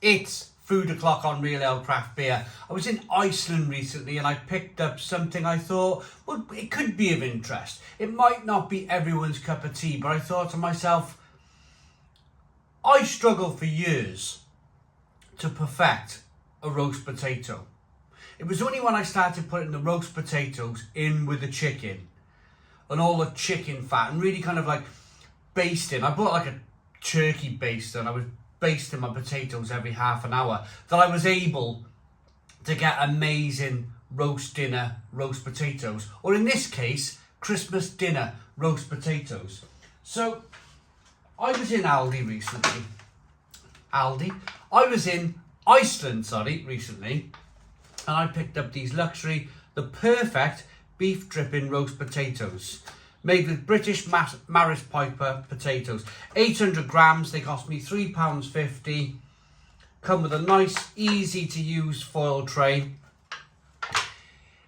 It's Food O'Clock on Real Ale Craft Beer. I was in Iceland recently and I picked up something I thought, well, it could be of interest. It might not be everyone's cup of tea, but I thought to myself, I struggled for years to perfect a roast potato. It was only when I started putting the roast potatoes in with the chicken and all the chicken fat and really kind of like basting. I bought like a turkey baster and I was basting my potatoes every half an hour that I was able to get amazing roast dinner roast potatoes, or in this case Christmas dinner roast potatoes. So I was in I was in Iceland recently, and I picked up these luxury, the perfect beef dripping roast potatoes made with British Maris Piper potatoes. 800 grams, they cost me £3.50. Come with a nice, easy to use foil tray.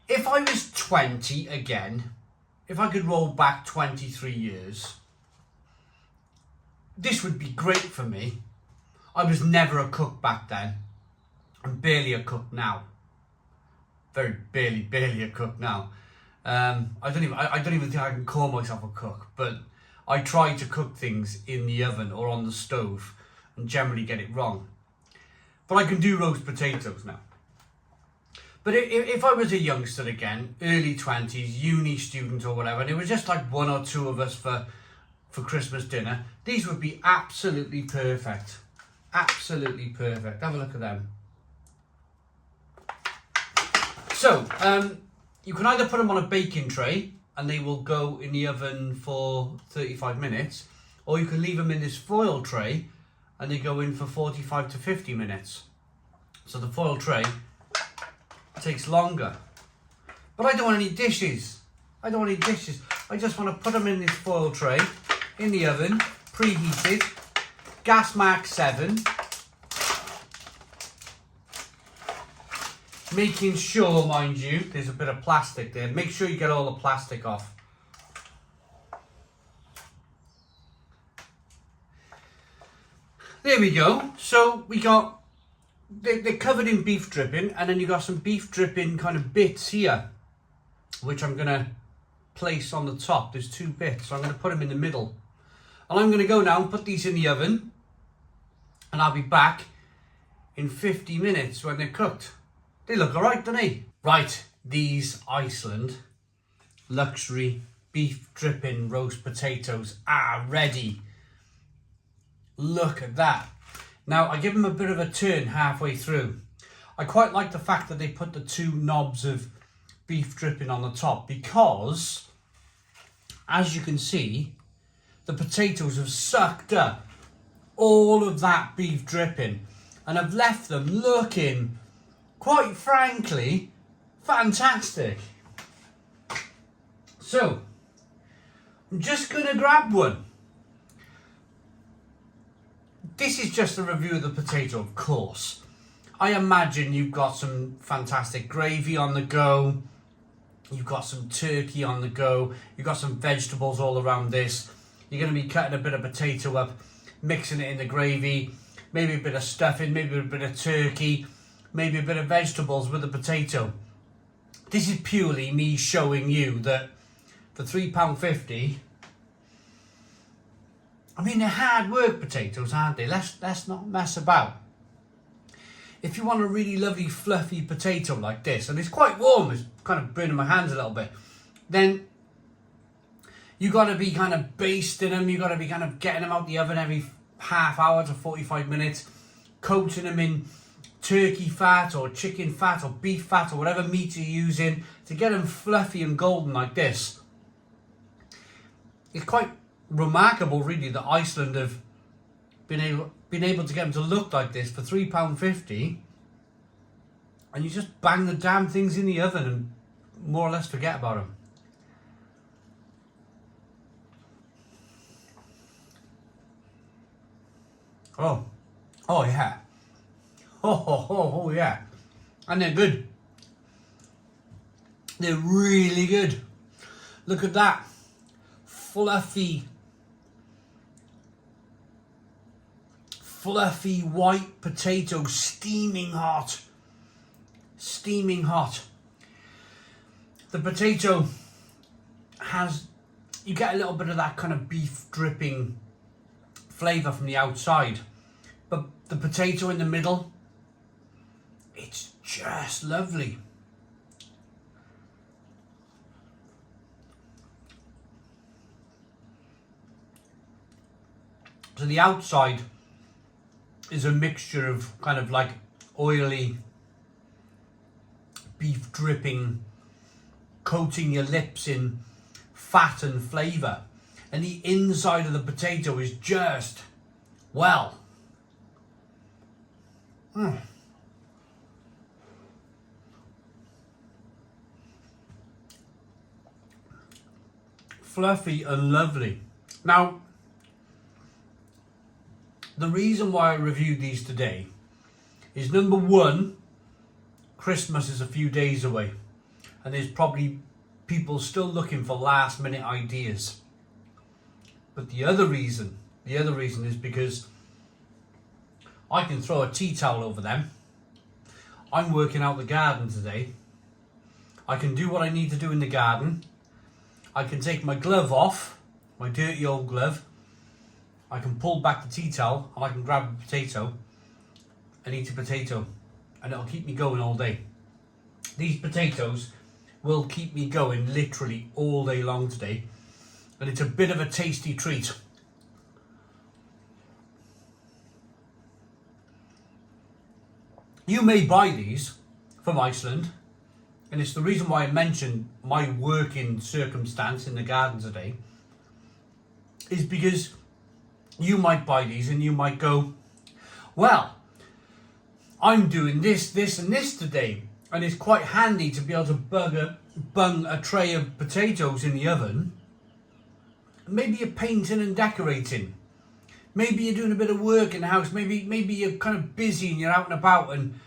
If I was 20 again, if I could roll back 23 years, this would be great for me. I was never a cook back then. I'm barely a cook now. Very barely a cook now. I don't even think I can call myself a cook, but I try to cook things in the oven or on the stove and generally get it wrong. But I can do roast potatoes now. But if I was a youngster again, early 20s, uni student or whatever, and it was just like one or two of us for Christmas dinner, these would be absolutely perfect. Absolutely perfect. Have a look at them. So, you can either put them on a baking tray and they will go in the oven for 35 minutes, or you can leave them in this foil tray and they go in for 45 to 50 minutes. So the foil tray takes longer. But I don't want any dishes. I just want to put them in this foil tray in the oven, preheated, gas mark 7. Making sure, mind you, there's a bit of plastic there. Make sure you get all the plastic off. There we go. So we got, they're covered in beef dripping, and then you got some beef dripping kind of bits here, which I'm going to place on the top. There's 2 bits, so I'm going to put them in the middle. And I'm going to go now and put these in the oven, and I'll be back in 50 minutes when they're cooked. They look alright, don't they? Right, these Iceland luxury beef dripping roast potatoes are ready. Look at that. Now, I give them a bit of a turn halfway through. I quite like the fact that they put the 2 knobs of beef dripping on the top, because, as you can see, the potatoes have sucked up all of that beef dripping and have left them looking, quite frankly, fantastic. So, I'm just going to grab one. This is just a review of the potato, of course. I imagine you've got some fantastic gravy on the go. You've got some turkey on the go. You've got some vegetables all around this. You're going to be cutting a bit of potato up, mixing it in the gravy, maybe a bit of stuffing, maybe a bit of turkey, maybe a bit of vegetables with the potato. This is purely me showing you that for £3.50, I mean, they're hard work potatoes, aren't they? Let's not mess about. If you want a really lovely fluffy potato like this, and it's quite warm, it's kind of burning my hands a little bit, then you got to be kind of basting them, you got to be kind of getting them out the oven every half hour to 45 minutes, coating them in turkey fat or chicken fat or beef fat or whatever meat you're using to get them fluffy and golden like this. It's quite remarkable, really, that Iceland have been able to get them to look like this for £3.50, and you just bang the damn things in the oven and more or less forget about them. Oh yeah. Oh yeah. And they're good. They're really good. Look at that. Fluffy fluffy white potato, steaming hot. Steaming hot. The potato has, you get a little bit of that kind of beef dripping flavour from the outside, but the potato in the middle, it's just lovely. So the outside is a mixture of kind of like oily beef dripping, coating your lips in fat and flavour. And the inside of the potato is just, well, fluffy and lovely. Now, the reason why I reviewed these today is, number one, Christmas is a few days away, and there's probably people still looking for last minute ideas. But the other reason is because I can throw a tea towel over them. I'm working out the garden today. I can do what I need to do in the garden. I can take my glove off, my dirty old glove. I can pull back the tea towel and I can grab a potato and eat a potato, and it'll keep me going all day. These potatoes will keep me going literally all day long today, and it's a bit of a tasty treat. You may buy these from Iceland, and it's the reason why I mentioned my working circumstance in the garden today, is because you might buy these and you might go, well, I'm doing this, this and this today, and it's quite handy to be able to bung a tray of potatoes in the oven. Maybe you're painting and decorating. Maybe you're doing a bit of work in the house. Maybe you're kind of busy and you're out and about, and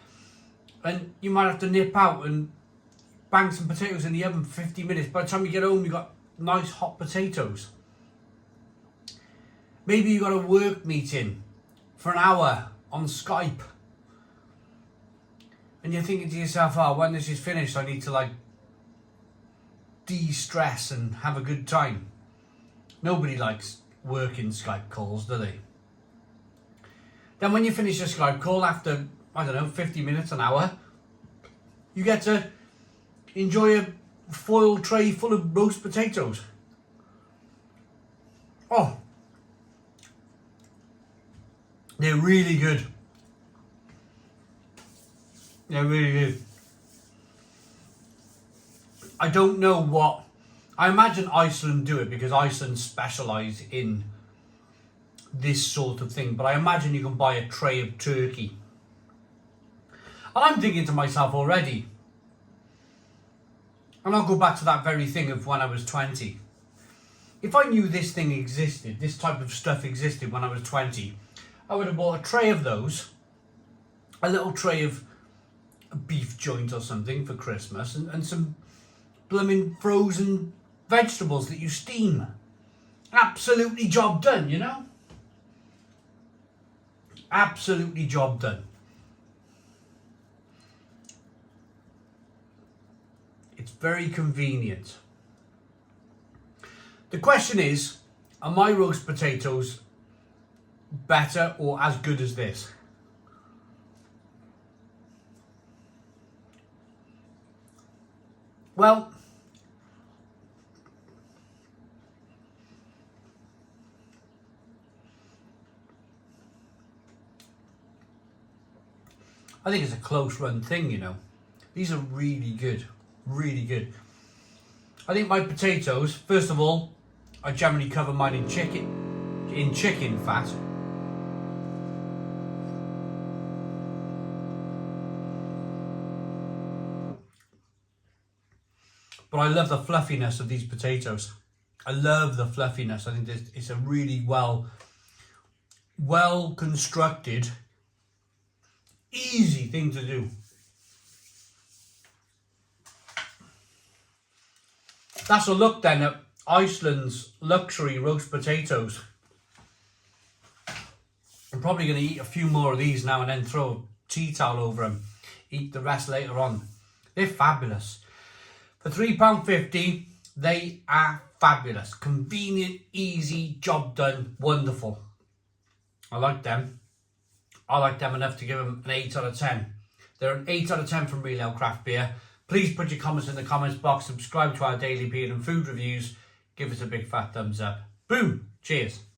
you might have to nip out and bang some potatoes in the oven for 50 minutes. By the time you get home, you've got nice hot potatoes. Maybe you've got a work meeting for an hour on Skype, and you're thinking to yourself, oh, when this is finished, I need to like de-stress and have a good time. Nobody likes working Skype calls, do they? Then when you finish a Skype call after, I don't know, 50 minutes, an hour, you get to enjoy a foil tray full of roast potatoes. Oh, they're really good. They're really good. I don't know what, I imagine Iceland do it because Iceland specialise in this sort of thing, but I imagine you can buy a tray of turkey. And I'm thinking to myself already, and I'll go back to that very thing of when I was 20. If I knew this thing existed, this type of stuff existed when I was 20, I would have bought a tray of those, a little tray of a beef joint or something for Christmas, and some blooming frozen vegetables that you steam. Absolutely job done, you know? Absolutely job done. It's very convenient. The question is, are my roast potatoes better or as good as this? Well, I think it's a close run thing, you know. These are really good, really good. I think my potatoes, first of all, I generally cover mine in chicken fat. But I love the fluffiness of these potatoes. I love the fluffiness. I think it's a really well constructed, easy thing to do. That's a look then at Iceland's luxury roast potatoes. I'm probably going to eat a few more of these now and then throw a tea towel over them. Eat the rest later on. They're fabulous. For £3.50, they are fabulous. Convenient, easy, job done, wonderful. I like them. I like them enough to give them an 8 out of 10. They're an 8 out of 10 from Real Ale Craft Beer. Please put your comments in the comments box. Subscribe to our daily beer and food reviews. Give us a big fat thumbs up. Boom. Cheers.